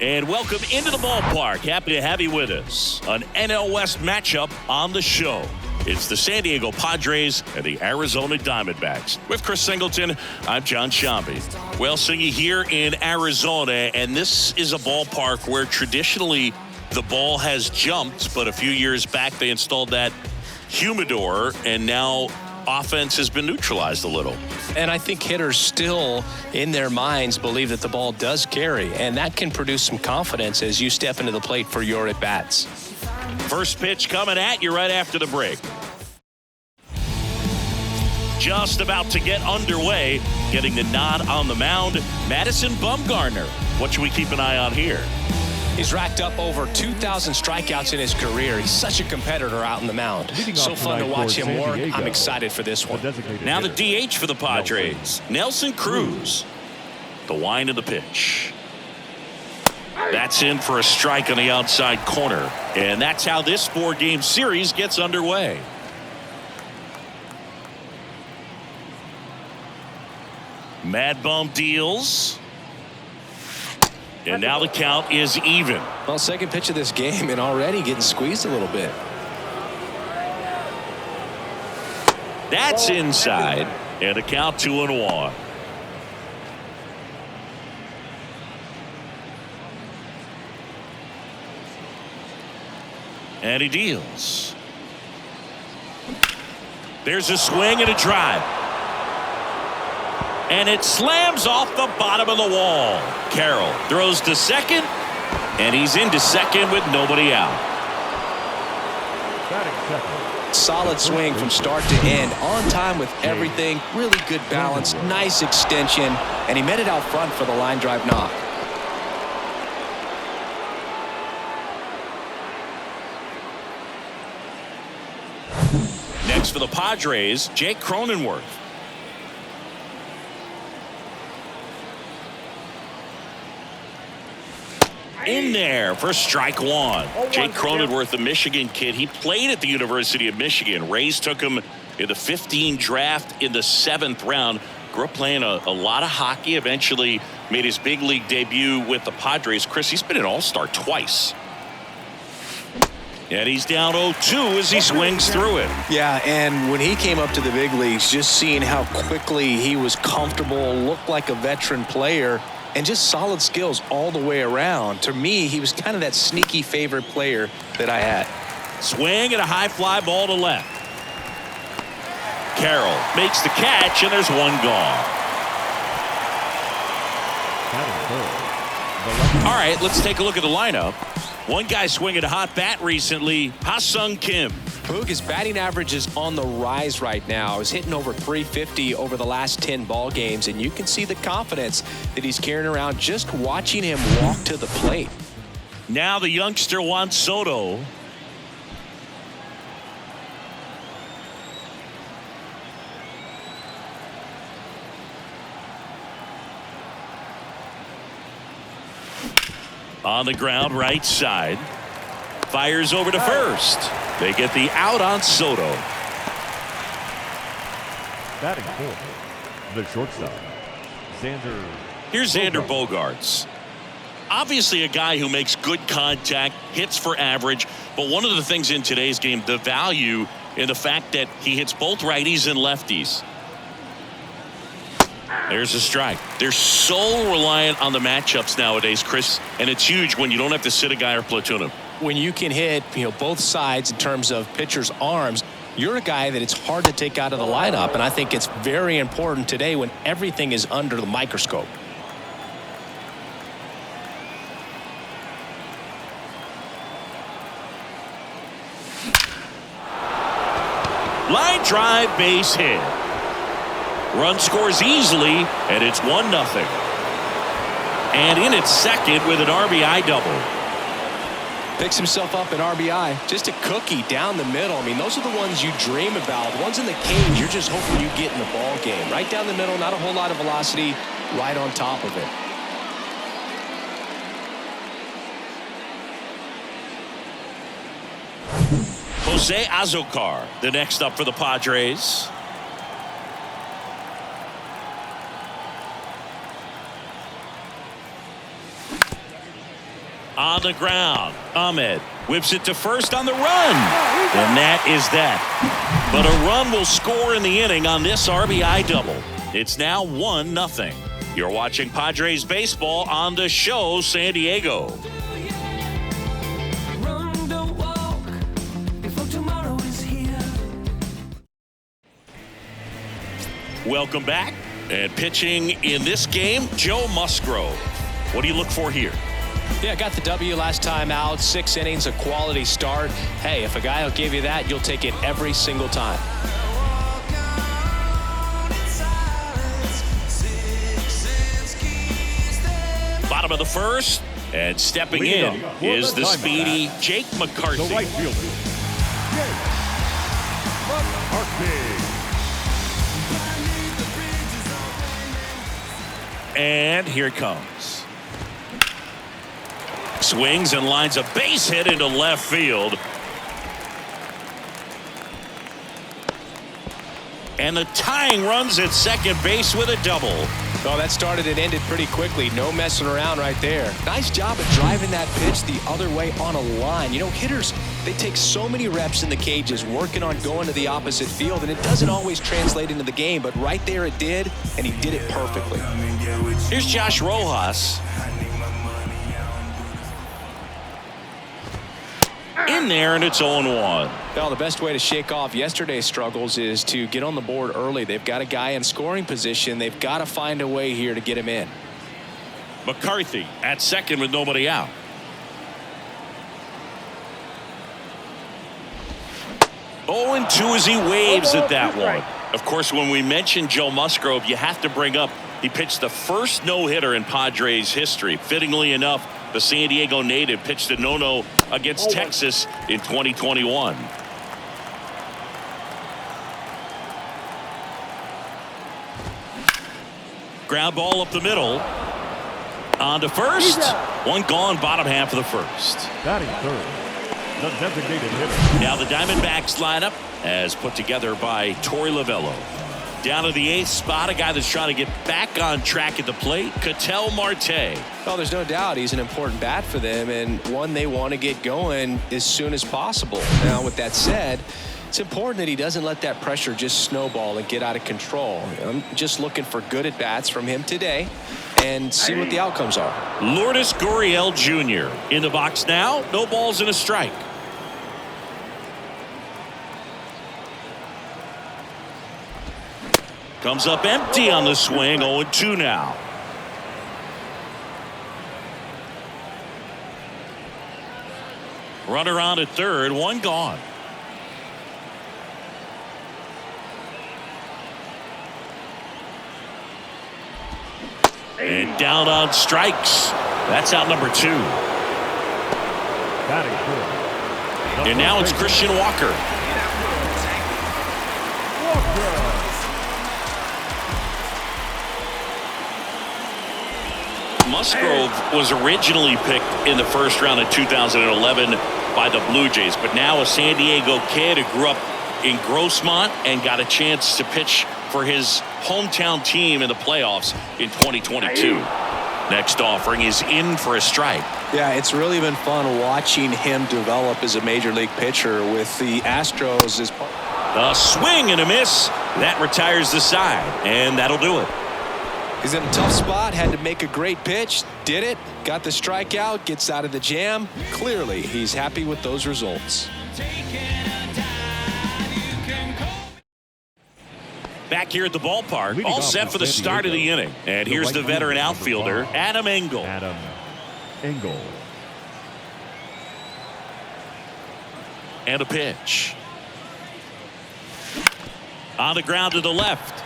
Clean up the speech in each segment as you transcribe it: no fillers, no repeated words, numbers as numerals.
And welcome into the ballpark. Happy to have you with us. An NL West matchup on the show. It's the San Diego Padres and the Arizona Diamondbacks. With Chris Singleton, I'm John Shambi. Well, Singy, here in Arizona, and this is a ballpark where traditionally the ball has jumped, but a few years back they installed that humidor, and now offense has been neutralized a little. And I think hitters still, in their minds, believe that the ball does carry, and that can produce some confidence as you step into the plate for your at-bats. First pitch coming at you right after the break. Just about to get underway, getting the nod on the mound, Madison Bumgarner. What should we keep an eye on here? He's racked up over 2,000 strikeouts in his career. He's such a competitor out in the mound. So fun to watch him work. I'm excited for this one. Now the DH for the Padres, Nelson Cruz. The wind of the pitch. That's in for a strike on the outside corner. And that's how this 4-game series gets underway. Mad Bum deals. And now the count is even. Well, second pitch of this game and already getting squeezed a little bit. That's inside. And a count 2-1. And he deals. There's a swing and a drive. And it slams off the bottom of the wall. Carroll throws to second, and he's into second with nobody out. Solid swing from start to end. On time with everything. Really good balance. Nice extension. And he met it out front for the line drive knock. Next for the Padres, Jake Cronenworth. In there for strike one. Jake Cronenworth, the Michigan kid. He played at the University of Michigan. Rays took him in the 15 draft in the 7th round. Grew up playing a lot of hockey. Eventually made his big league debut with the Padres. Chris, he's been an all-star twice. And he's down 0-2 as he swings through it. Yeah, and when he came up to the big leagues, just seeing how quickly he was comfortable, looked like a veteran player, and just solid skills all the way around. To me, he was kind of that sneaky favorite player that I had. Swing and a high fly ball to left. Carroll makes the catch, and there's one gone. All right, let's take a look at the lineup. One guy swinging a hot bat recently, Ha-Sung Kim. Boog, his batting average is on the rise right now. He's hitting over 350 over the last 10 ball games, and you can see the confidence that he's carrying around just watching him walk to the plate. Now the youngster Juan Soto. On the ground, right side. Fires over to first. They get the out on Soto. Batting fourth, the shortstop, Xander. Here's Xander Bogaerts. Obviously a guy who makes good contact, hits for average, but one of the things in today's game, the value in the fact that he hits both righties and lefties. There's a strike. They're so reliant on the matchups nowadays, Chris, and it's huge when you don't have to sit a guy or platoon him. When you can hit, both sides in terms of pitchers' arms, you're a guy that it's hard to take out of the lineup, and I think it's very important today when everything is under the microscope. Line drive, base hit. Run scores easily, and it's 1-0. And in at second with an RBI double. Picks himself up an RBI. Just a cookie down the middle. I mean, those are the ones you dream about. The ones in the cage, you're just hoping you get in the ball game. Right down the middle, not a whole lot of velocity, right on top of it. Jose Azocar, the next up for the Padres. On the ground, Ahmed whips it to first on the run. And that is that. But a run will score in the inning on this RBI double. It's now 1-0. You're watching Padres baseball on the show, San Diego. Welcome back. And pitching in this game, Joe Musgrove. What do you look for here? Yeah, got the W last time out. 6 innings, a quality start. Hey, if a guy will give you that, you'll take it every single time. Bottom of the first, and stepping in is the speedy Jake McCarthy. The right fielder, Jake McCarthy. And here it comes. Swings and lines a base hit into left field. And the tying runs at second base with a double. Oh, that started and ended pretty quickly. No messing around right there. Nice job of driving that pitch the other way on a line. You know, hitters, they take so many reps in the cages working on going to the opposite field, and it doesn't always translate into the game, but right there it did, and he did it perfectly. Here's Josh Rojas. In there, and it's 0-1. Well, the best way to shake off yesterday's struggles is to get on the board early. They've got a guy in scoring position. They've got to find a way here to get him in. McCarthy at second with nobody out. Oh, and 2 as he waves at that one. Of course, when we mention Joe Musgrove, you have to bring up he pitched the first no-hitter in Padres history. Fittingly enough, the San Diego native pitched a no-no against Texas in 2021. Ground ball up the middle. On to first. One gone, bottom half of the first. Batting third, the designated hitter. Now the Diamondbacks lineup as put together by Torey Lovello. Down to the 8th spot, a guy that's trying to get back on track at the plate, Ketel Marte. Well, there's no doubt he's an important bat for them and one they want to get going as soon as possible. Now, with that said, it's important that he doesn't let that pressure just snowball and get out of control. I'm just looking for good at-bats from him today and see what the outcomes are. Lourdes Gurriel Jr. in the box now. No balls and a strike. Comes up empty on the swing. 0-2 now. Runner on at third. One gone. And down on strikes. That's out number 2. Batting fourth. And now it's Christian Walker. Musgrove was originally picked in the first round of 2011 by the Blue Jays, but now a San Diego kid who grew up in Grossmont and got a chance to pitch for his hometown team in the playoffs in 2022. Next offering is in for a strike. Yeah, it's really been fun watching him develop as a major league pitcher with the Astros. A swing and a miss. That retires the side, and that'll do it. He's in a tough spot, had to make a great pitch, did it, got the strikeout, gets out of the jam. Clearly, he's happy with those results. Back here at the ballpark, all set for the start of the inning. And here's the veteran outfielder, Adam Engel. Adam Engel. And a pitch. On the ground to the left.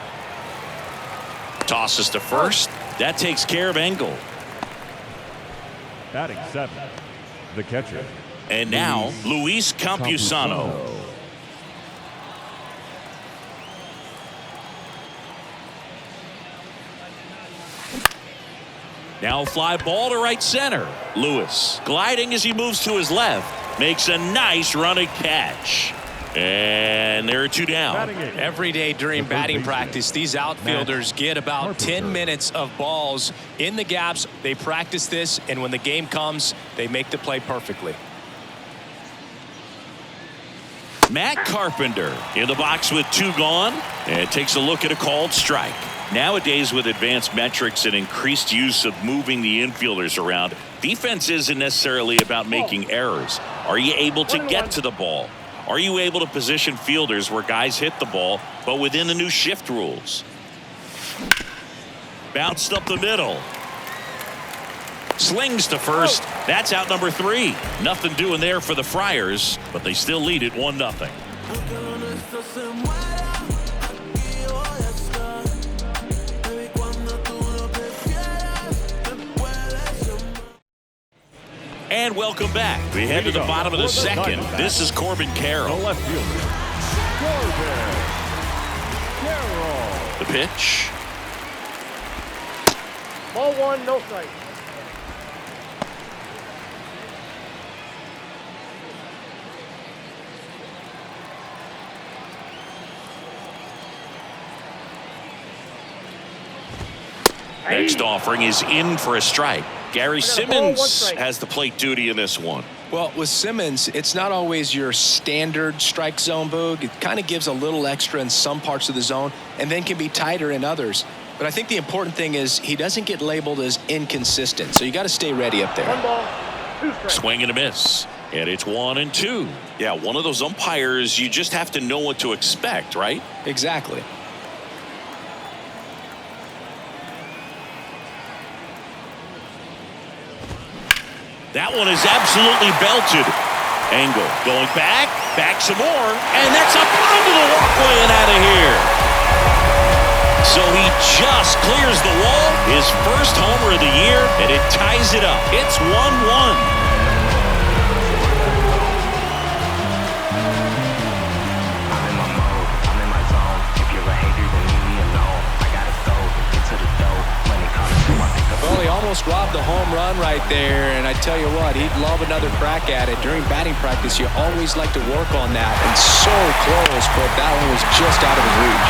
Tosses to first. That takes care of Engel. Batting seventh, the catcher. And now Luis Campusano. Now fly ball to right center. Lewis gliding as he moves to his left. Makes a nice running catch. And there are 2 down. Every day during batting practice, these outfielders get about 10 minutes of balls in the gaps. They practice this, and when the game comes, they make the play perfectly. Matt Carpenter in the box with 2 gone, and takes a look at a called strike. Nowadays, with advanced metrics and increased use of moving the infielders around, defense isn't necessarily about making errors. Are you able to get to the ball? Are you able to position fielders where guys hit the ball, but within the new shift rules? Bounced up the middle. Slings to first. That's out number 3. Nothing doing there for the Friars, but they still lead it 1-0. And welcome back. We head to the bottom of the second. This is Corbin Carroll. The left fielder, Corbin Carroll. The pitch. Ball 1, no strike. Next offering is in for a strike. Gary Simmons has the plate duty in this one. Well, with Simmons, it's not always your standard strike zone, Boog. It kind of gives a little extra in some parts of the zone and then can be tighter in others. But I think the important thing is he doesn't get labeled as inconsistent, so you got to stay ready up there. 1 ball, 2 strikes. Swing and a miss. And it's 1-2. Yeah, one of those umpires, you just have to know what to expect, right? Exactly. That one is absolutely belted. Angle going back some more, and that's up onto the walkway and out of here. So he just clears the wall, his first homer of the year, and it ties it up. It's 1-1. Well, he almost robbed the home run right there, and I tell you what, he'd love another crack at it. During batting practice, you always like to work on that, and so close, but that one was just out of his reach.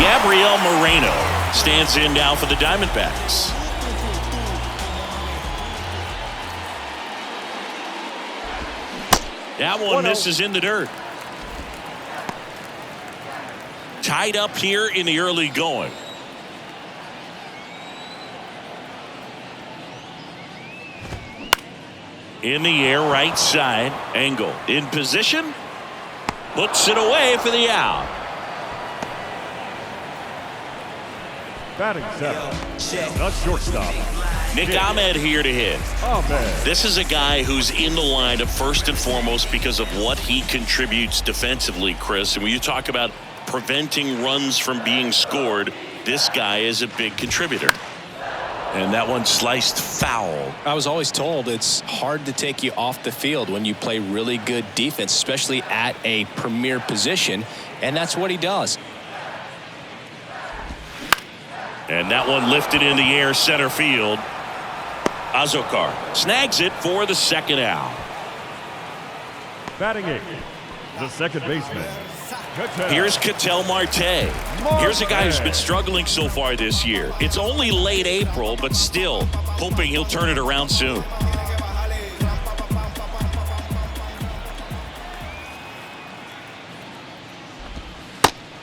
Gabriel Moreno stands in now for the Diamondbacks. That one misses in the dirt. Tied up here in the early going. In the air, right side. Angle in position. Puts it away for the out. Batting 7, the shortstop, Nick Ahmed here to hit. Ahmed. This is a guy who's in the lineup first and foremost because of what he contributes defensively, Chris. And when you talk about preventing runs from being scored, this guy is a big contributor. And that one sliced foul. I was always told it's hard to take you off the field when you play really good defense, especially at a premier position, and that's what he does. And that one lifted in the air center field. Azokar snags it for the second out. Batting 8, the second baseman, Ketel. Here's Ketel Marte. Here's a guy who's been struggling so far this year. It's only late April, but still hoping he'll turn it around soon.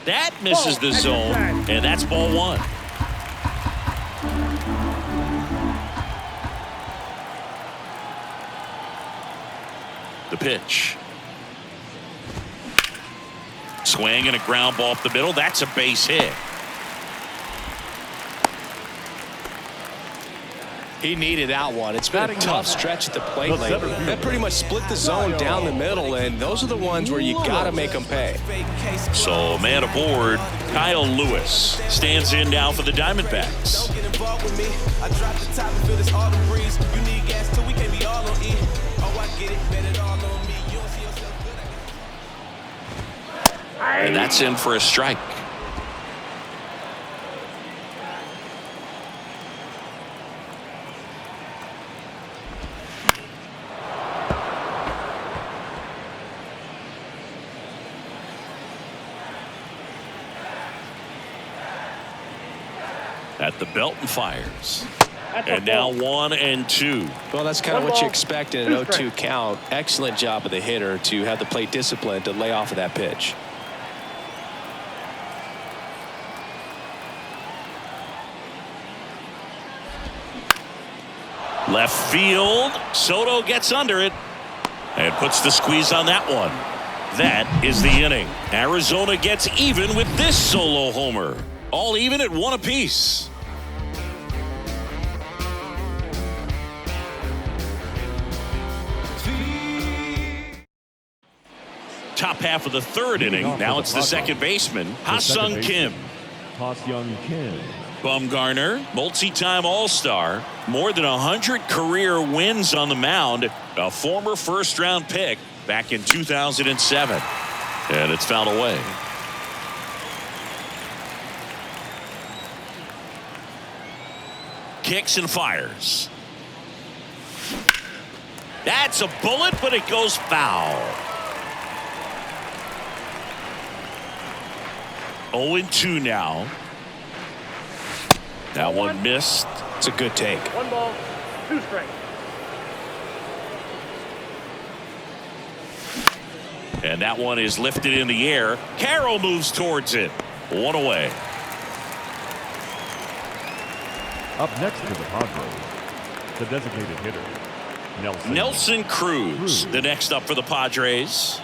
That misses the zone, and that's ball 1. The pitch. Swing and a ground ball up the middle. That's a base hit. He needed that one. It's been a tough stretch at the plate lately. That pretty much split the zone down the middle, and those are the ones where you got to make them pay. So man aboard, Kyle Lewis stands in now for the Diamondbacks. And that's in for a strike. At the belt and fires. That's a And now ball. 1-2. Well, that's kind of One what you ball, expect in an 0-2 count. Excellent job of the hitter to have the plate discipline to lay off of that pitch. Left field. Soto gets under it and puts the squeeze on that one. That is the inning. Arizona gets even with this solo homer. All even at 1 apiece. Top half of the third inning. Now it's the second baseman, Ha-Sung Kim. Ha-Sung Kim. Bumgarner, multi-time All-Star, more than 100 career wins on the mound, a former first-round pick back in 2007. And it's fouled away. Kicks and fires. That's a bullet, but it goes foul. 0-2 now. That one missed. It's a good take. 1 ball, 2 strikes. And that one is lifted in the air. Carroll moves towards it. 1 away. Up next to the Padres, the designated hitter, Nelson Cruz, the next up for the Padres.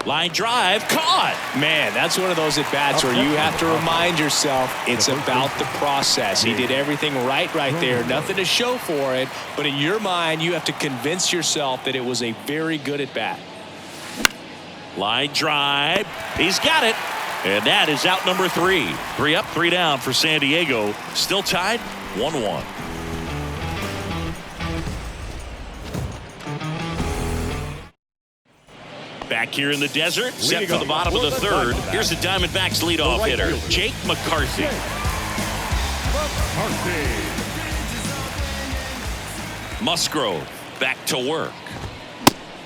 Line drive, caught. Man, that's one of those at-bats where you have to remind yourself it's about the process. He did everything right there. Nothing to show for it. But in your mind, you have to convince yourself that it was a very good at-bat. Line drive. He's got it. And that is out number 3. 3 up, 3 down for San Diego. Still tied 1-1. Back here in the desert, set for the bottom of the third. Here's the Diamondbacks leadoff hitter, Jake McCarthy. Musgrove back to work.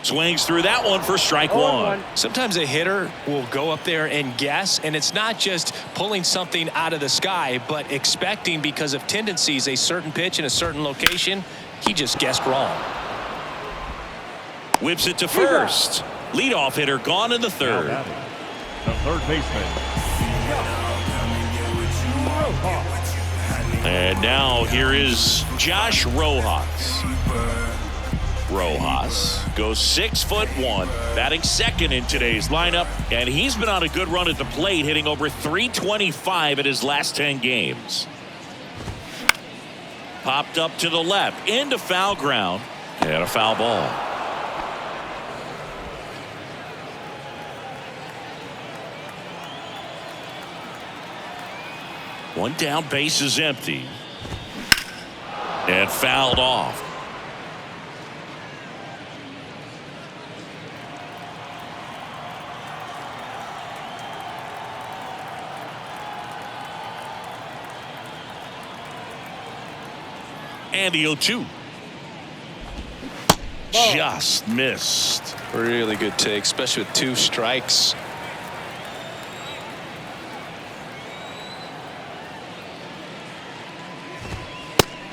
Swings through that one for strike 1. Sometimes a hitter will go up there and guess, and it's not just pulling something out of the sky, but expecting because of tendencies a certain pitch in a certain location. He just guessed wrong. Whips it to first. Leadoff hitter gone in the third. The third baseman. And now here is Josh Rojas. Rojas goes 6'1", batting second in today's lineup, and he's been on a good run at the plate, hitting over .325 in his last 10 games. Popped up to the left, into foul ground, and a foul ball. One down, base is empty, and fouled off. And the 0-2. Just missed. Really good take, especially with 2 strikes.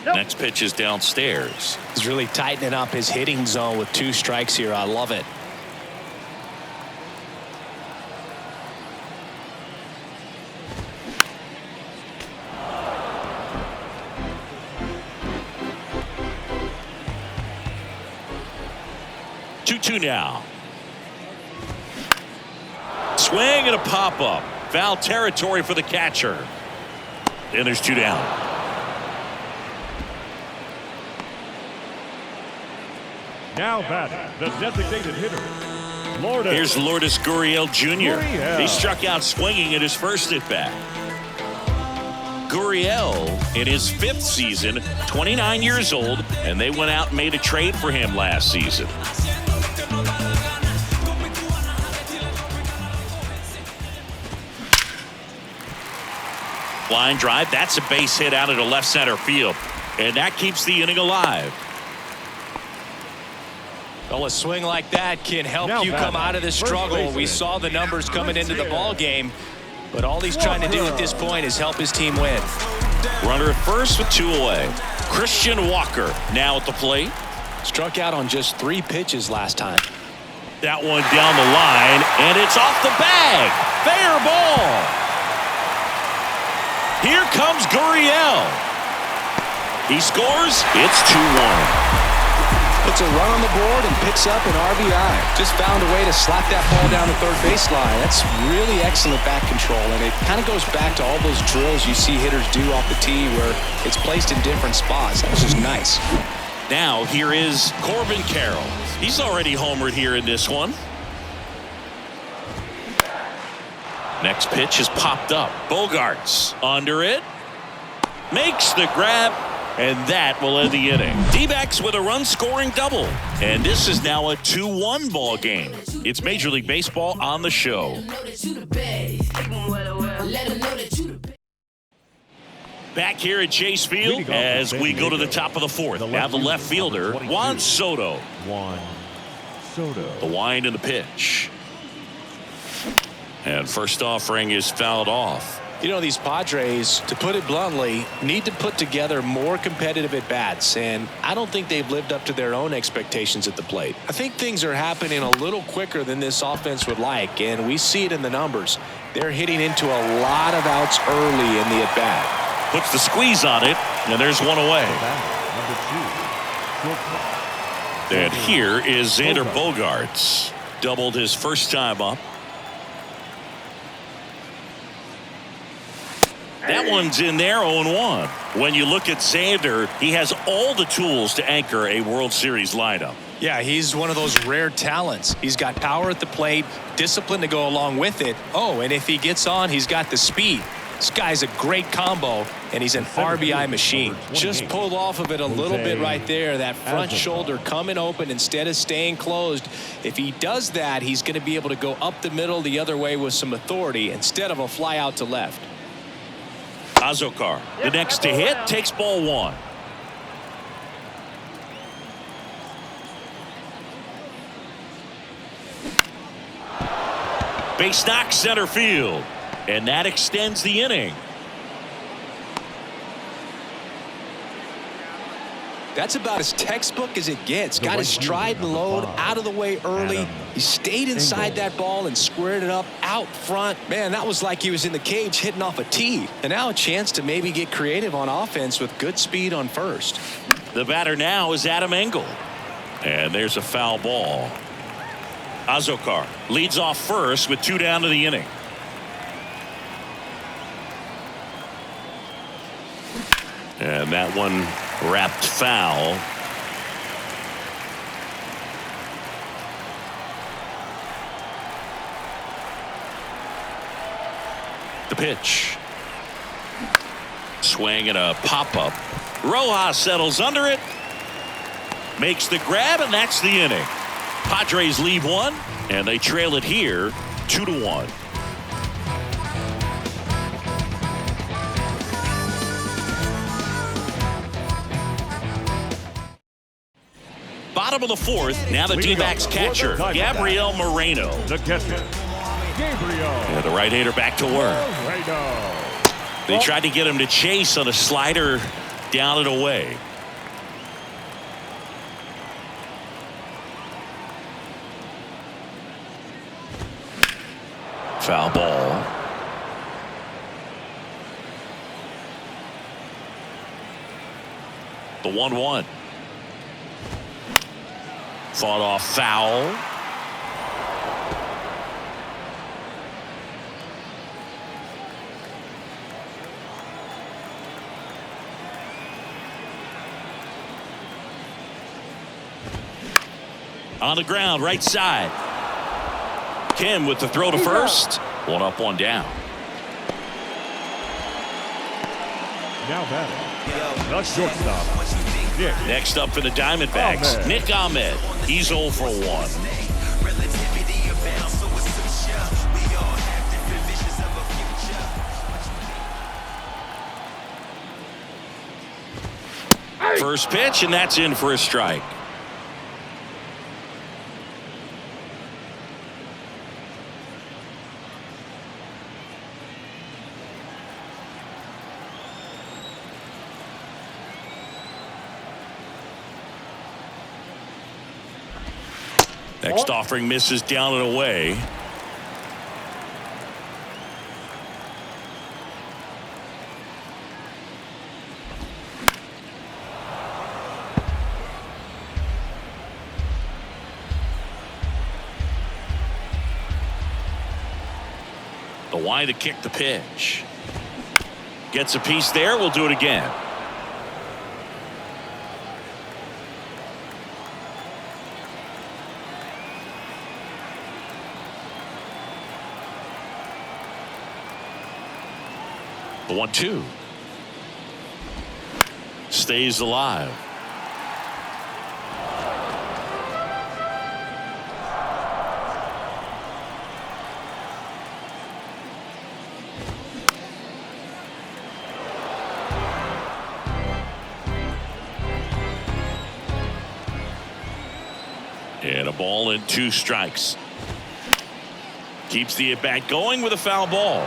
Next pitch is downstairs. He's really tightening up his hitting zone with 2 strikes here. I love it. Two now. Swing and a pop-up. Foul territory for the catcher. And there's 2 down. Now batting, the designated hitter, Lourdes. Here's Lourdes Gurriel Jr. He struck out swinging in his first at-bat. Gurriel in his 5th season, 29 years old, and they went out and made a trade for him last season. Line drive, that's a base hit out into left center field, and that keeps the inning alive. Well, a swing like that can help Now you come out of this struggle. We saw the numbers coming into the ball game, but all he's trying to do at this point is help his team win. Runner at first with 2 away. Christian Walker now at the plate. Struck out on just 3 pitches last time. That one down the line, and it's off the bag. Fair ball. Here comes Gurriel. He scores. It's 2-1. Puts a run on the board and picks up an RBI. Just found a way to slap that ball down the third baseline. That's really excellent bat control, and it kind of goes back to all those drills you see hitters do off the tee where it's placed in different spots. That was just nice. Now here is Corbin Carroll. He's already homered here in this one. Next pitch is popped up. Bogarts under it. Makes the grab. And that will end the inning. D-backs with a run-scoring double. And this is now a 2-1 ball game. It's Major League Baseball on the show. Back here at Chase Field as we go to the top of the 4th. Now the left fielder, Juan Soto. The wind and the pitch. And first offering is fouled off. You know, these Padres, to put it bluntly, need to put together more competitive at-bats, and I don't think they've lived up to their own expectations at the plate. I think things are happening a little quicker than this offense would like, and we see it in the numbers. They're hitting into a lot of outs early in the at-bat. Puts the squeeze on it, and there's one away. And here is Xander Bogaerts. Doubled his first time up. That one's in there, 0-1. When you look at Xander, he has all the tools to anchor a World Series lineup. Yeah, he's one of those rare talents. He's got power at the plate, discipline to go along with it. Oh, and if he gets on, he's got the speed. This guy's a great combo, and he's an RBI machine. Just pulled off of it a little bit right there. That front shoulder coming open instead of staying closed. If he does that, he's going to be able to go up the middle the other way with some authority instead of a fly out to left. Azokar, the next to hit, takes ball 1. Base knock center field, and that extends the inning. That's about as textbook as it gets. Got his stride and load out of the way early. He stayed inside that ball and squared it up out front. Man, that was like he was in the cage hitting off a tee. And now a chance to maybe get creative on offense with good speed on first. The batter now is Adam Engel. And there's a foul ball. Azokar leads off first with 2 down to the inning. And that one wrapped foul. The pitch. Swing and a pop-up. Rojas settles under it. Makes the grab, and that's the inning. Padres leave 1, and they trail it here 2-1. Bottom of the 4th, now the D-backs catcher, Gabriel Moreno. The catcher, Gabriel. And the right-hander back to work. They tried to get him to chase on a slider down and away. Foul ball. The 1-1. Fought off foul. On the ground, right side. Kim with the throw to first. 1 up, 1 down. Now batting, the shortstop, Nick. Next up for the Diamondbacks, Ahmed. Nick Ahmed. He's 0 for 1. First pitch, and that's in for a strike. Next offering misses down and away. The wide to kick the pitch. Gets a piece there. We'll do it again. The 1-2. Stays alive. And a ball and 2 strikes. Keeps the at-bat going with a foul ball.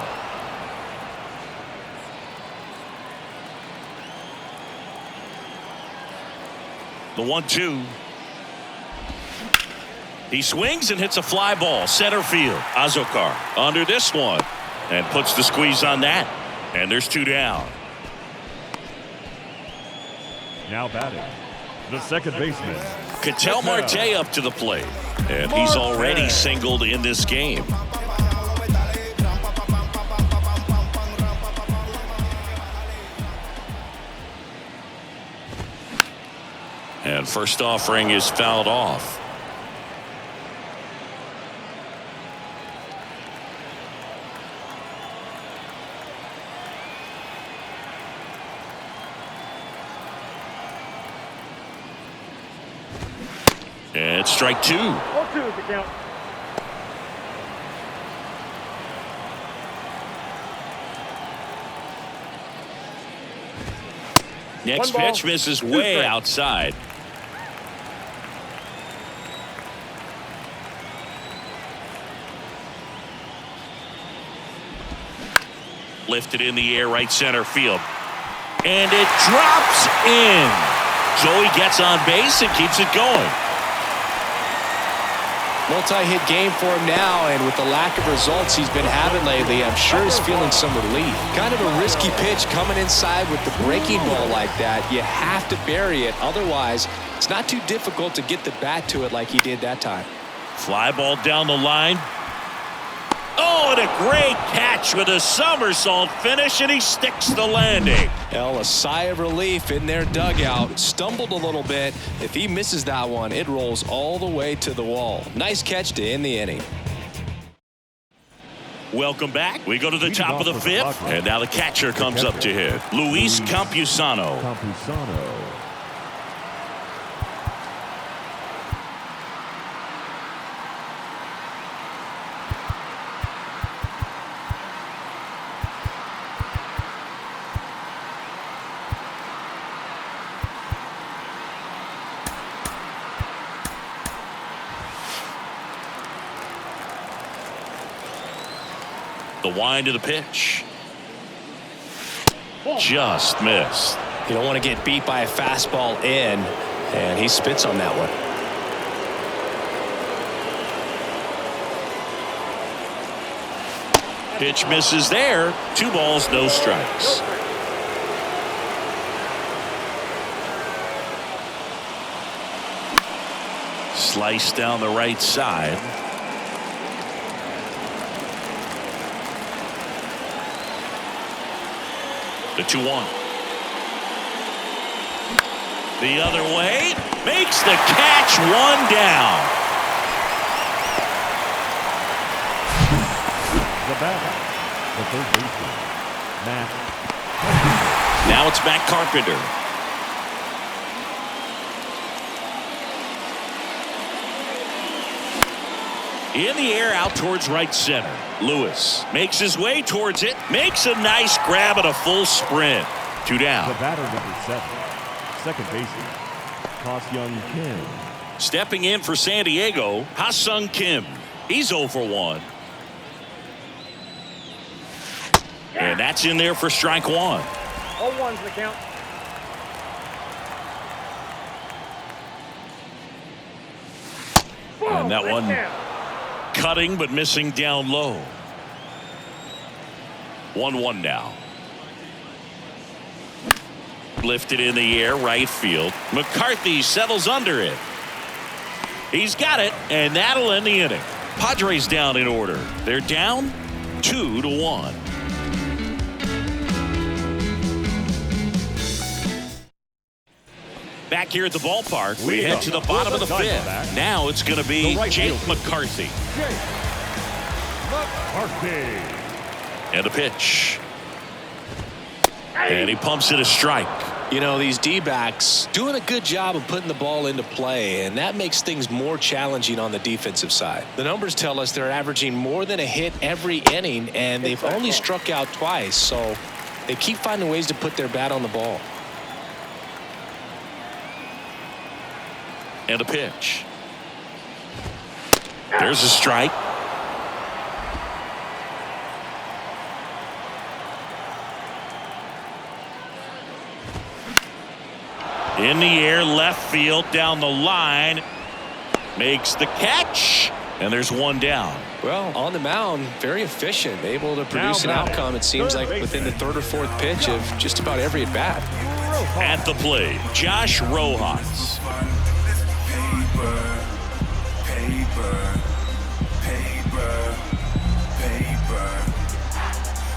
The 1-2. He swings and hits a fly ball. Center field. Azokar under this one. And puts the squeeze on that. And there's 2 down. Now batting, the second baseman. Ketel Marte up to the plate. And he's already singled in this game. And first offering is fouled off. And strike 2. 4-2 is the count. Next One ball, pitch misses 2 way strikes. outside. Lifted in the air, right center field. And it drops in. Joey gets on base and keeps it going. Multi-hit game for him now, and with the lack of results he's been having lately, I'm sure he's feeling some relief. Kind of a risky pitch coming inside with the breaking ball like that. You have to bury it. Otherwise, it's not too difficult to get the bat to it like he did that time. Fly ball down the line. Oh, and a great catch with a somersault finish, and he sticks the landing. Hell, a sigh of relief in their dugout. Stumbled a little bit. If he misses that one, it rolls all the way to the wall. Nice catch to end the inning. Welcome back. We go to the top of the 5th, and now the catcher comes up to hit. Luis Campusano. The wind of the pitch. Just missed. You don't want to get beat by a fastball in, and he spits on that one. Pitch misses there. 2 balls, no strikes. Slice down the right side. The 2-1. The other way. Makes the catch, 1 down. The batter, the third baseman, Matt. Now it's Matt Carpenter. In the air out towards right center. Lewis makes his way towards it. Makes a nice grab and a full sprint. 2 down. The batter number 7, second baseman, Ha-Seong Kim. Stepping in for San Diego, Ha-Seong Kim. He's 0 for 1. And that's in there for strike 1. 0-1's the count. And that one cutting but missing down low. 1-1 now. Lifted in the air, right field. McCarthy settles under it. He's got it, and that'll end the inning. Padres down in order. They're down 2-1. Back here at the ballpark, we head to the bottom of the fifth. Now it's going to be Jake McCarthy. And a pitch. And he pumps it a strike. You know, these D-backs doing a good job of putting the ball into play, and that makes things more challenging on the defensive side. The numbers tell us they're averaging more than a hit every inning, and they've only struck out twice, so they keep finding ways to put their bat on the ball. And a pitch. There's a strike. In the air, left field, down the line. Makes the catch. And there's one down. Well, on the mound, very efficient. Able to produce an outcome, it seems like, within the third or fourth pitch of just about every at-bat. At the plate, Josh Rojas.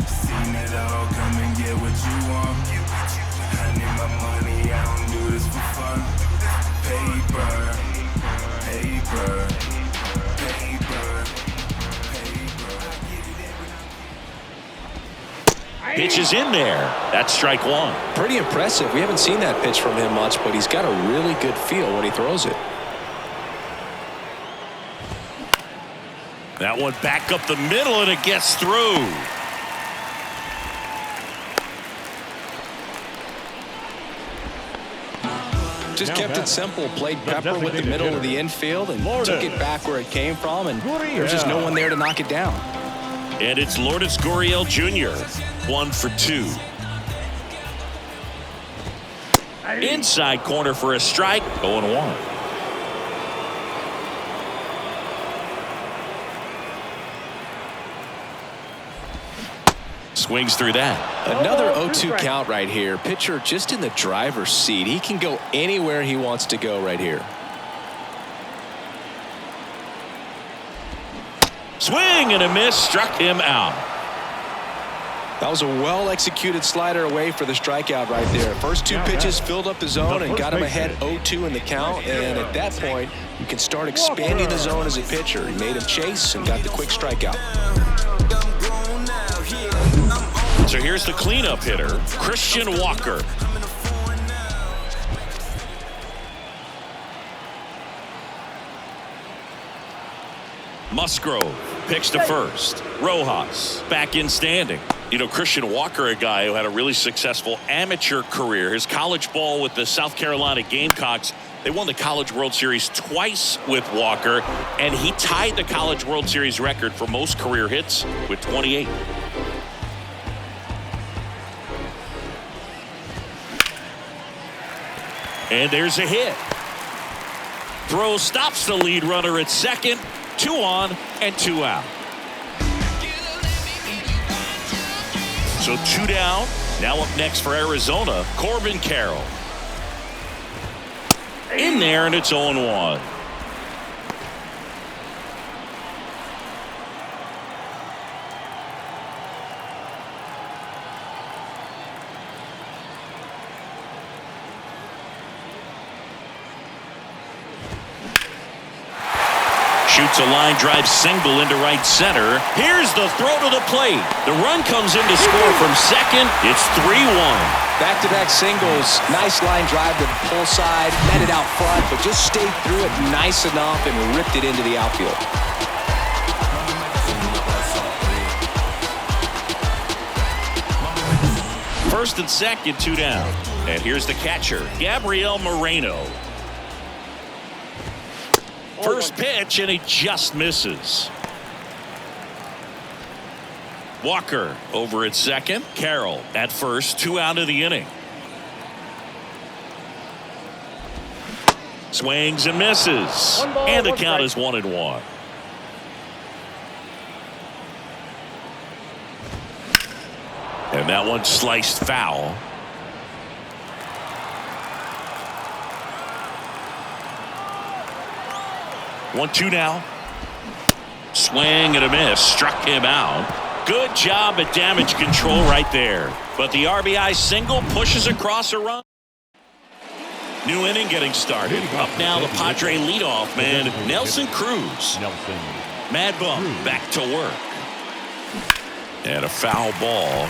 Seen it all, come and get what you want. I need my money, I don't do this for fun. Paper, paper, paper, paper. Pitch is in there. That's strike one. Pretty impressive. We haven't seen that pitch from him much, but he's got a really good feel when he throws it. That one back up the middle, and it gets through. Just kept it simple. Played pepper with the middle of the infield and took it back where it came from, and there's just no one there to knock it down. And it's Lourdes Gurriel Jr. 1 for 2. Inside corner for a strike. 0-1. Swings through that. Another 0-2 count right here. Pitcher just in the driver's seat. He can go anywhere he wants to go right here. Swing and a miss. Struck him out. That was a well-executed slider away for the strikeout right there. First two pitches filled up the zone and got him ahead 0-2 in the count. And at that point, you can start expanding the zone as a pitcher. He made him chase and got the quick strikeout. So here's the cleanup hitter, Christian Walker. Musgrove picks to first. Rojas back in standing. You know, Christian Walker, a guy who had a really successful amateur career. His college ball with the South Carolina Gamecocks. They won the College World Series twice with Walker, and he tied the College World Series record for most career hits with 28. And there's a hit. Throw stops the lead runner at second. 2 on and 2 out. So 2 down. Now up next for Arizona, Corbin Carroll. In there, and it's 0-1. Shoots a line drive single into right center. Here's the throw to the plate. The run comes in to score from second. It's 3-1. Back-to-back singles. Nice line drive to the pull side. Met it out front, but just stayed through it nice enough and ripped it into the outfield. First and second, 2 down. And here's the catcher, Gabriel Moreno. First pitch, and he just misses. Walker over at second. Carroll at first. 2 out of the inning. Swings and misses. One ball, And the one count strike. is 1-1. And that one sliced foul. 1-2 now. Swing and a miss. Struck him out. Good job at damage control right there. But the RBI single pushes across a run. New inning getting started. Up now the Padre leadoff man, Nelson Cruz. Mad Bum back to work. And a foul ball.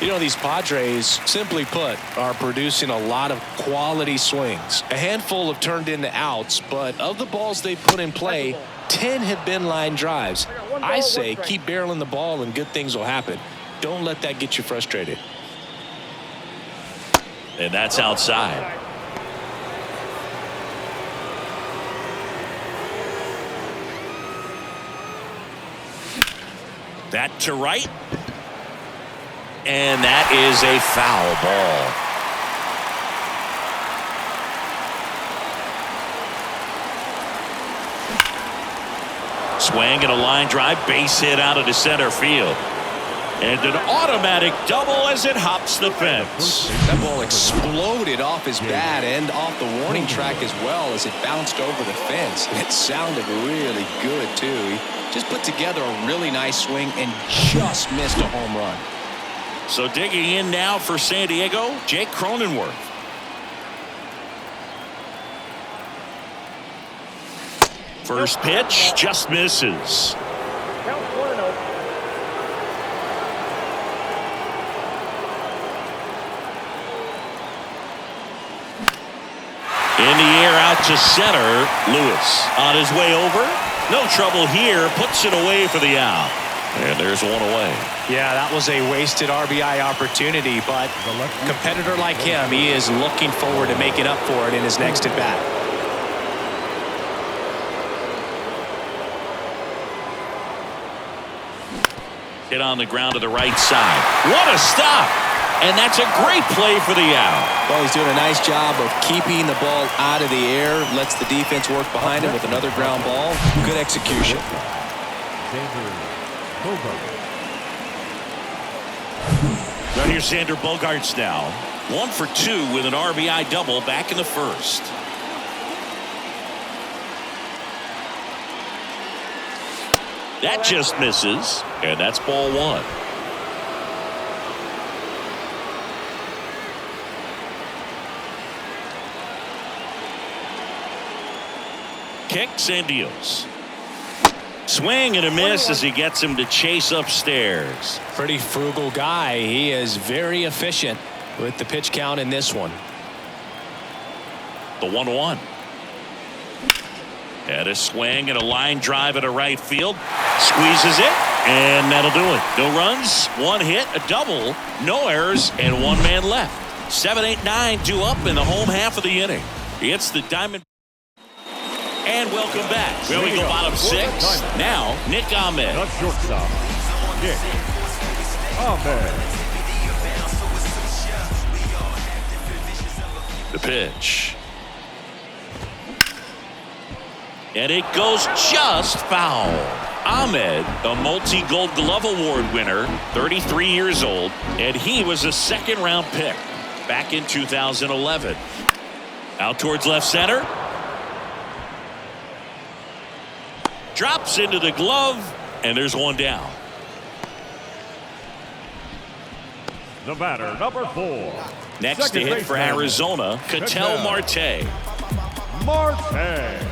You know, these Padres, simply put, are producing a lot of quality swings. A handful have turned into outs, but of the balls they put in play, 10 have been line drives. I say keep barreling the ball and good things will happen. Don't let that get you frustrated. And that's outside. That to right. And that is a foul ball. Swing and a line drive, base hit out into center field. And an automatic double as it hops the fence. That ball exploded off his bat and off the warning track as well as it bounced over the fence. It sounded really good, too. He just put together a really nice swing and just missed a home run. So digging in now for San Diego, Jake Cronenworth. First pitch just misses. Count 1-0. In the air out to center. Lewis on his way over. No trouble here. Puts it away for the out. And there's one away. Yeah, that was a wasted RBI opportunity, but a competitor like him, he is looking forward to making up for it in his next at bat. Hit on the ground to the right side. What a stop! And that's a great play for the out. Well, he's doing a nice job of keeping the ball out of the air, lets the defense work behind him with another ground ball. Good execution. Right here, Xander Bogaerts now. 1 for 2 with an RBI double back in the first. That just misses, and that's ball 1. Kicks and deals. Swing and a miss as he gets him to chase upstairs. Pretty frugal guy. He is very efficient with the pitch count in this one. The 1-1. And a swing and a line drive at a right field. Squeezes it, and that'll do it. No runs, 1 hit, a double, no errors, and 1 man left. 7, 8, 9 due up in the home half of the inning. It's the Diamond. And welcome back. Well, we go bottom 6. Now, Nick Ahmed. The shortstop, Nick Ahmed. The pitch. And it goes just foul. Ahmed, a multi-Gold Glove Award winner, 33 years old, and he was a second-round pick back in 2011. Out towards left center. Drops into the glove, and there's 1 down. The batter, number 4. Next to hit for Arizona, Ketel Marte. Marte.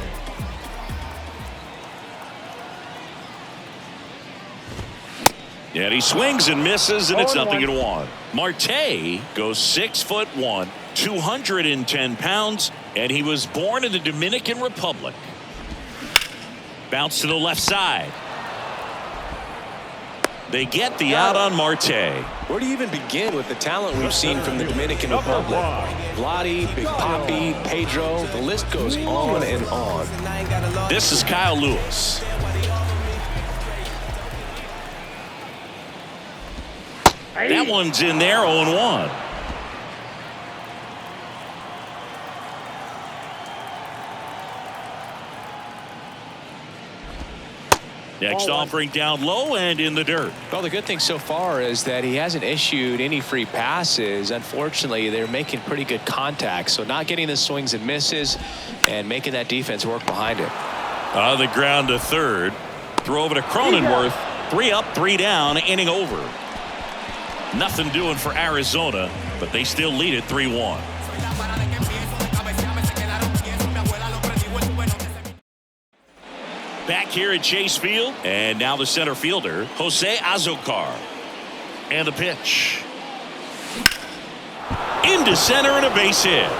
And he swings and misses, and it's 0-1. Marte goes 6'1", 210 pounds, and he was born in the Dominican Republic. Bounce to the left side. They get the out on Marte. Where do you even begin with the talent we've seen from the Dominican Republic? Vladdy, Big Papi, Pedro, the list goes on and on. This is Kyle Lewis. That one's in there, 0-1. Next offering down low and in the dirt. Well, the good thing so far is that he hasn't issued any free passes. Unfortunately, they're making pretty good contact, so not getting the swings and misses and making that defense work behind it. On the ground to third. Throw over to Cronenworth. 3 up, 3 down, inning over. Nothing doing for Arizona, but they still lead it 3-1. Back here at Chase Field, and now the center fielder, Jose Azocar. And the pitch. Into center and a base hit.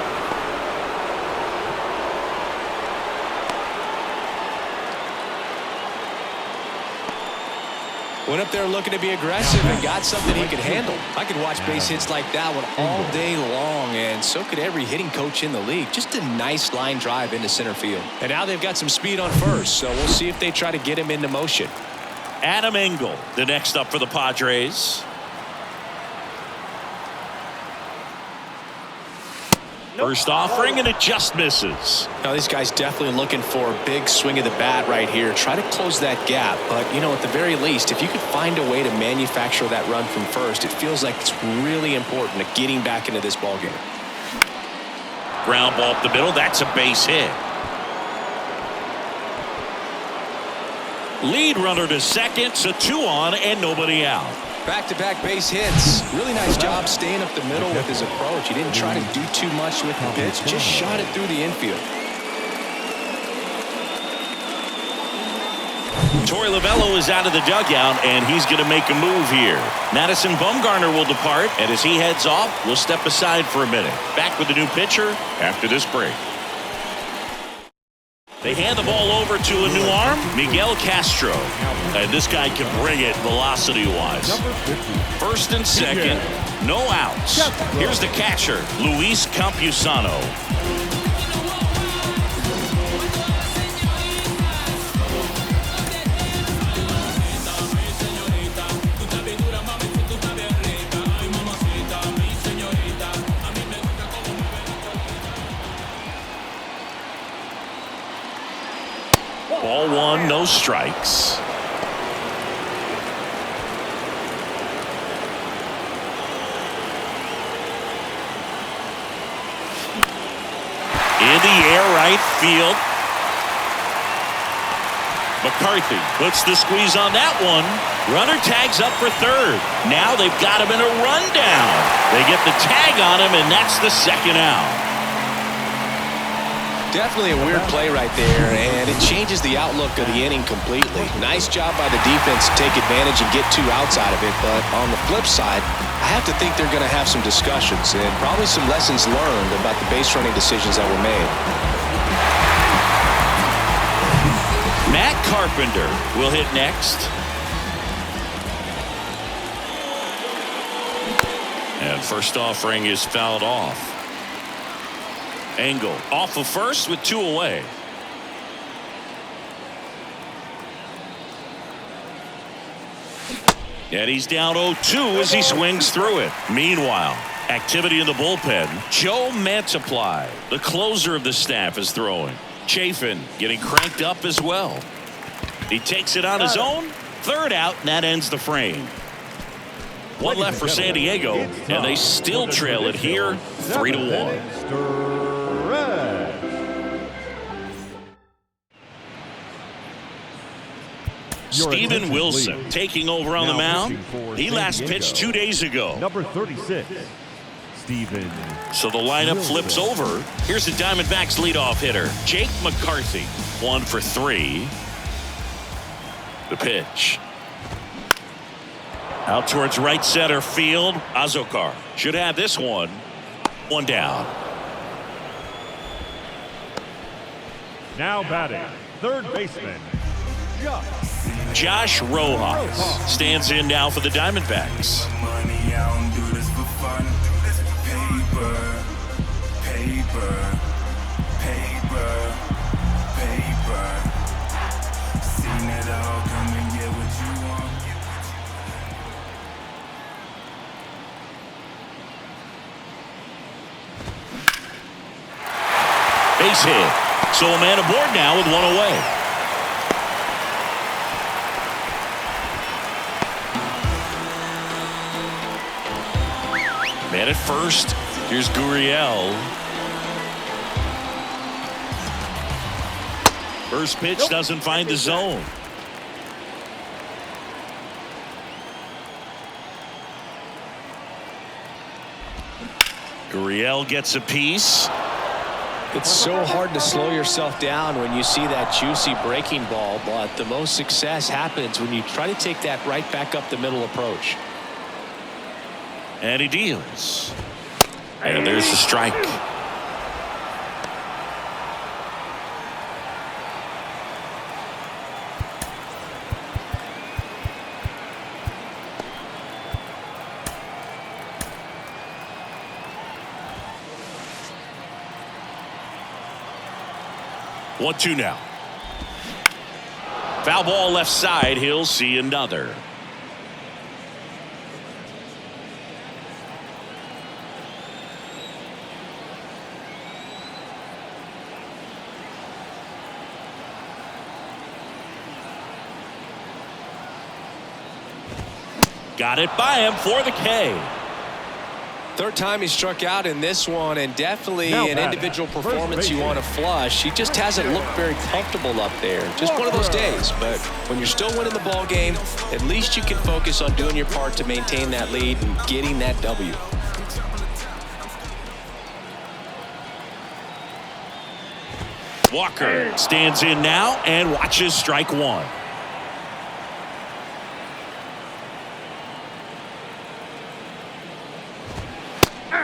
Went up there looking to be aggressive and got something he could handle. I could watch base hits like that one all day long, and so could every hitting coach in the league. Just a nice line drive into center field. And now they've got some speed on first, so we'll see if they try to get him into motion. Adam Engel, the next up for the Padres. First offering, and it just misses. Now, these guys definitely looking for a big swing of the bat right here. Try to close that gap. But, you know, at the very least, if you could find a way to manufacture that run from first, it feels like it's really important to getting back into this ballgame. Ground ball up the middle. That's a base hit. Lead runner to second, so 2 on and nobody out. Back-to-back base hits. Really nice job staying up the middle with his approach. He didn't try to do too much with the pitch, just shot it through the infield. Torey Lovullo is out of the dugout, and he's going to make a move here. Madison Bumgarner will depart, and as he heads off, we'll step aside for a minute. Back with the new pitcher after this break. They hand the ball over to a new arm, Miguel Castro. And this guy can bring it velocity-wise. First and second, no outs. Here's the catcher, Luis Campusano. Ball 1, no strikes. In the air, right field. McCarthy puts the squeeze on that one. Runner tags up for third. Now they've got him in a rundown. They get the tag on him, and that's the second out. Definitely a weird play right there, and it changes the outlook of the inning completely. Nice job by the defense to take advantage and get 2 outs out of it, but on the flip side, I have to think they're going to have some discussions and probably some lessons learned about the base running decisions that were made. Matt Carpenter will hit next. And first offering is fouled off. Engel off of first with 2 away. And he's down 0-2 as he swings through it. Meanwhile, activity in the bullpen. Joe Mantiply, the closer of the staff, is throwing. Chafin getting cranked up as well. He takes it on his own. Third out, and that ends the frame. 1 left for San Diego, and they still trail it here 3-1. Steven Wilson taking over on the mound. He last pitched 2 days ago. Number 36, Steven. So the lineup flips over. Here's the Diamondbacks leadoff hitter, Jake McCarthy. 1 for 3. The pitch. Out towards right center field. Azocar should have this one. 1 down. Now batting, third baseman, Josh Rojas stands in now for the Diamondbacks. Money, I don't do this for fun. Paper, paper, paper, paper. Seen it all, come and get what you want. Base hit. So a man aboard now with 1 away. And at first, here's Gurriel. First pitch doesn't find the zone. Gurriel gets a piece. It's so hard to slow yourself down when you see that juicy breaking ball, but the most success happens when you try to take that right back up the middle approach. And he deals. And there's the strike. One, two now. Foul ball left side. He'll see another. Got it by him for the K. Third time he struck out in this one, and definitely an individual performance you want to flush. He just hasn't looked very comfortable up there. Just one of those days. But when you're still winning the ball game, at least you can focus on doing your part to maintain that lead and getting that W. Walker stands in now and watches strike one.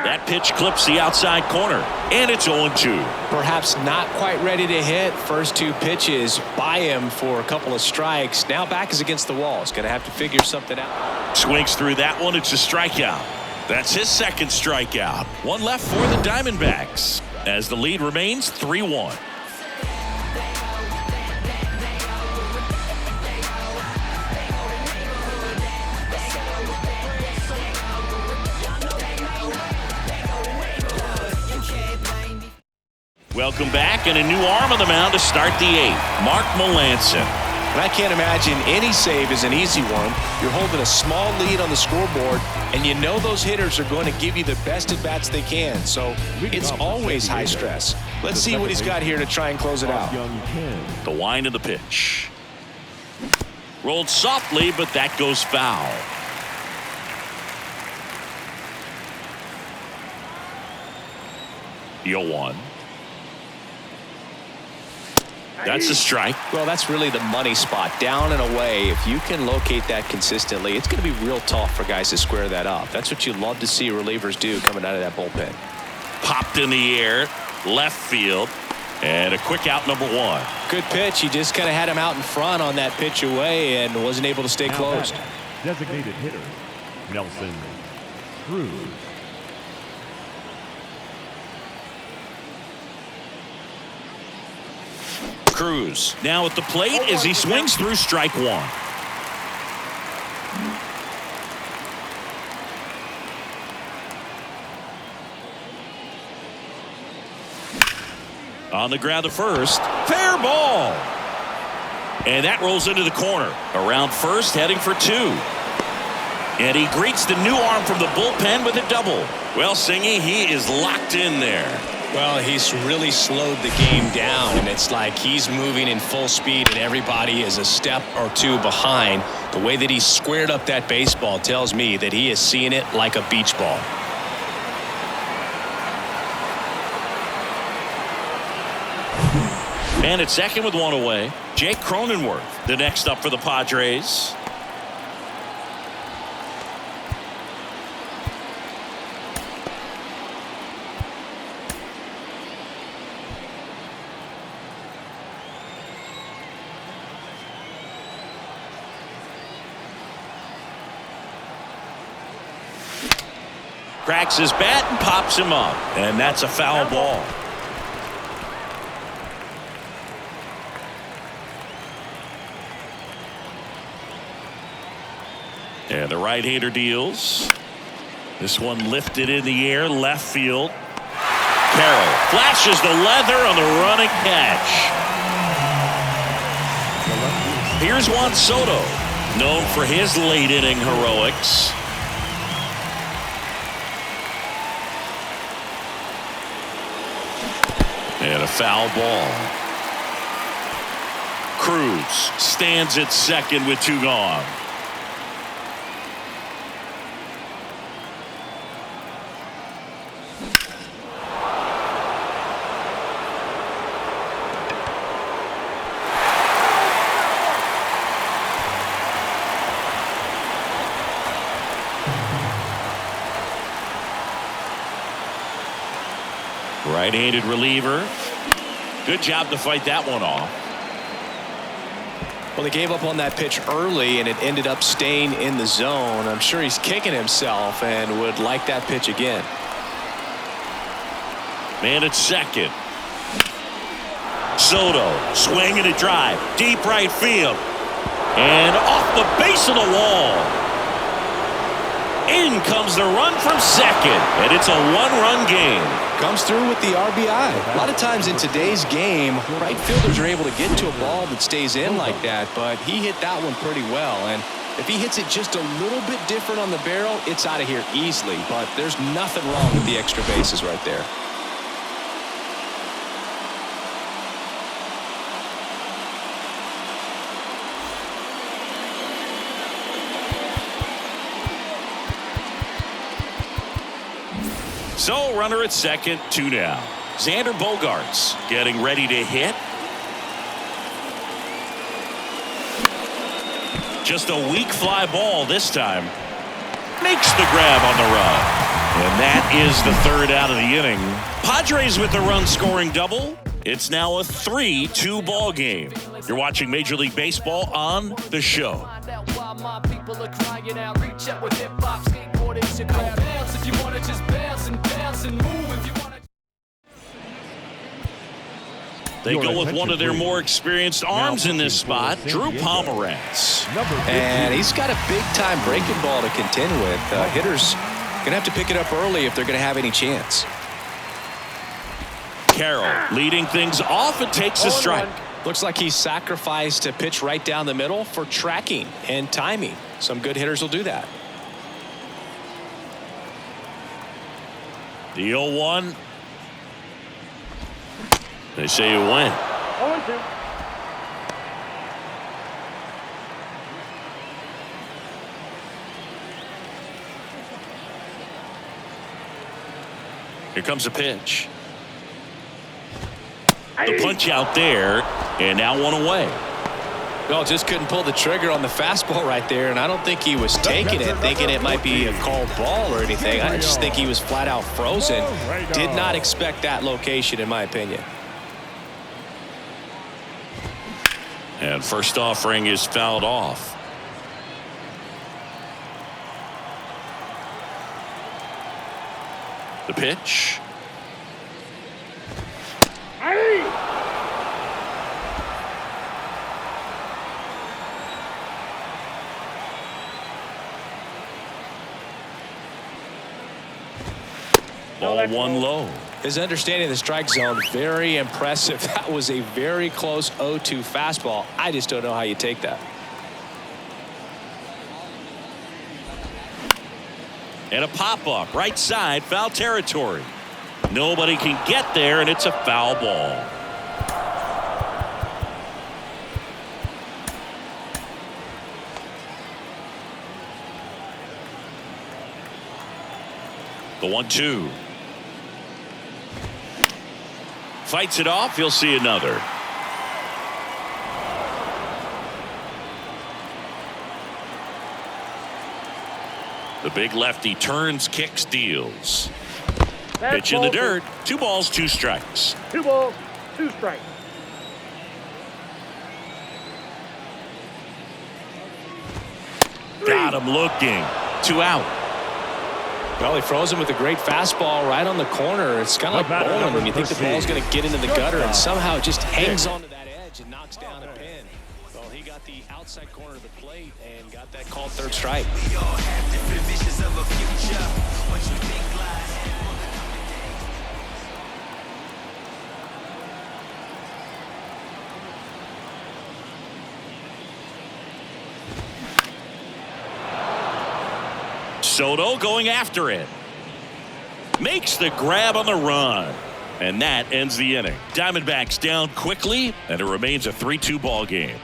That pitch clips the outside corner, and it's 0-2. Perhaps not quite ready to hit. First two pitches by him for a couple of strikes. Now back is against the wall. He's going to have to figure something out. Swings through that one. It's a strikeout. That's his second strikeout. One left for the Diamondbacks as the lead remains 3-1. Welcome back, and a new arm on the mound to start the eighth. Mark Melancon. And I can't imagine any save is an easy one. You're holding a small lead on the scoreboard, and you know those hitters are going to give you the best at-bats they can. So it's always high stress. Let's see what he's got here to try and close it out. The wind of the pitch. Rolled softly, but that goes foul. The 0-1. That's a strike. Well, that's really the money spot. Down and away. If you can locate that consistently, it's going to be real tough for guys to square that up. That's what you love to see relievers do coming out of that bullpen. Popped in the air, left field, and a quick out, number one. Good pitch. He just kind of had him out in front on that pitch away and wasn't able to stay closed. Designated hitter, Nelson Cruz. Cruz now at the plate as he swings through strike one. On the ground to first. Fair ball. And that rolls into the corner. Around first, heading for two. And he greets the new arm from the bullpen with a double. Well, Singy, he is locked in there. Well, he's really slowed the game down, and it's like he's moving in full speed and everybody is a step or two behind. The way that he squared up that baseball tells me that he is seeing it like a beach ball. And at second with one away, Jake Cronenworth, the next up for the Padres. Cracks his bat and pops him up, and that's a foul ball. And the right-hander deals. This one lifted in the air, left field. Carroll flashes the leather on the running catch. Here's Juan Soto, known for his late-inning heroics. And a foul ball. Cruz stands at second with 2 gone. Right-handed reliever. Good job to fight that one off. Well, they gave up on that pitch early, and it ended up staying in the zone. I'm sure he's kicking himself and would like that pitch again. Man at second. Soto swinging a drive. Deep right field. And off the base of the wall. In comes the run from second. And it's a 1-run game. Comes through with the RBI. A lot of times in today's game, right fielders are able to get to a ball that stays in like that, but he hit that one pretty well. And if he hits it just a little bit different on the barrel, it's out of here easily. But there's nothing wrong with the extra bases right there. So runner at second, 2 down. Xander Bogaerts getting ready to hit. Just a weak fly ball this time. Makes the grab on the run. And that is the 3rd out of the inning. Padres with the run scoring double. It's now a 3-2 ball game. You're watching Major League Baseball on the show. They go with one of their more experienced arms in this spot, Drew Pomeranz. And he's got a big-time breaking ball to contend with. Hitters going to have to pick it up early if they're going to have any chance. Carroll leading things off and takes a strike. Looks like he's sacrificed a pitch right down the middle for tracking and timing. Some good hitters will do that. The 0-1. They say you win. 0-2. Here comes a pitch. The punch out there, and now 1 away. Well, just couldn't pull the trigger on the fastball right there, and I don't think he was taking it, thinking it might be a called ball or anything. I just think he was flat out frozen. Did not expect that location, in my opinion. And first offering is fouled off. The pitch. Ball 1 low. His understanding of the strike zone, very impressive. That was a very close 0-2 fastball. I just don't know how you take that. And a pop-up right side, foul territory. Nobody can get there, and it's a foul ball. The 1-2. Fights it off. He'll see another. The big lefty turns, kicks, deals. Pitch in the dirt. 2 balls, 2 strikes. 2 balls, 2 strikes. Got him looking. 2 out. Well, he froze him with a great fastball right on the corner. It's kind of like bowling when you think the ball's going to get into the gutter, and somehow it just hangs onto that edge and knocks down a pin. Well, he got the outside corner of the plate and got that called 3rd strike. Soto going after it. Makes the grab on the run. And that ends the inning. Diamondbacks down quickly, and it remains a 3-2 ball game.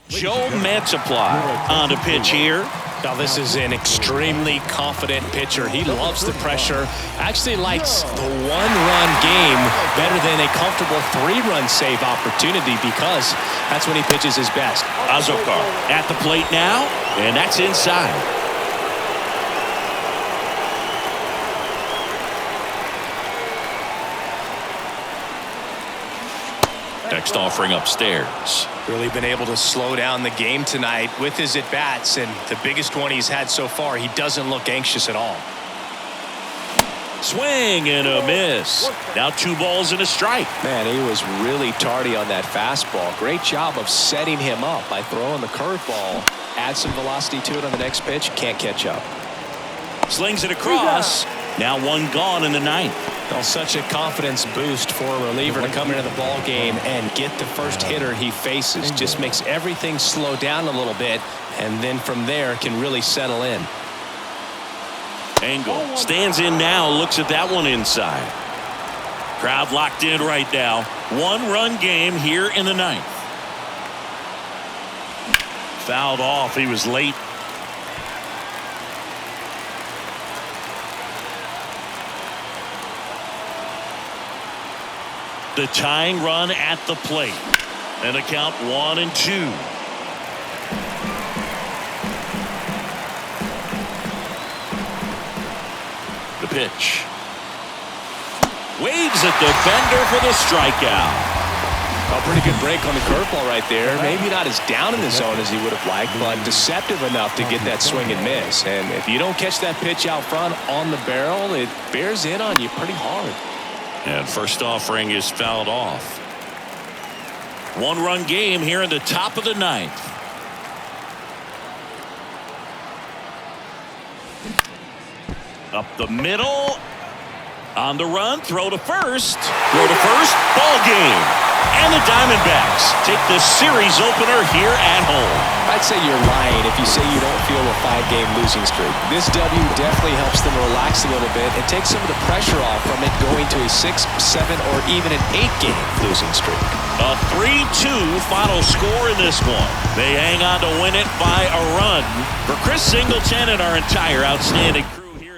Joe Mantiply on the pitch here. Now this is an extremely confident pitcher. He loves the pressure. Actually likes the one-run game better than a comfortable three-run save opportunity because that's when he pitches his best. Azokar at the plate now, and that's inside. Next offering upstairs. Really been able to slow down the game tonight with his at-bats, and the biggest one he's had so far, he doesn't look anxious at all. Swing and a miss. Now 2 balls and a strike. Man, he was really tardy on that fastball. Great job of setting him up by throwing the curveball. Add some velocity to it on the next pitch. Can't catch up. Slings it across. Now 1 gone in the 9th. Well, such a confidence boost for a reliever to come into the ball game and get the first hitter he faces. Just makes everything slow down a little bit, and then from there can really settle in. Engel stands in now, looks at that one inside. Crowd locked in right now. 1-run game here in the 9th. Fouled off. He was late. The tying run at the plate. And a count 1-2. The pitch. Waves at the bender for the strikeout. A pretty good break on the curveball right there. Maybe not as down in the zone as he would have liked, but deceptive enough to get that swing and miss. And if you don't catch that pitch out front on the barrel, it bears in on you pretty hard. And first offering is fouled off. 1-run game here in the top of the 9th. Up the middle. On the run. Throw to first. Ball game. And the Diamondbacks take the series opener here at home. I'd say you're lying if you say you don't feel a 5-game losing streak. This W definitely helps them relax a little bit and take some of the pressure off from it going to a 6, 7, or even an 8-game losing streak. A 3-2 final score in this one. They hang on to win it by a run. For Chris Singleton and our entire outstanding crew.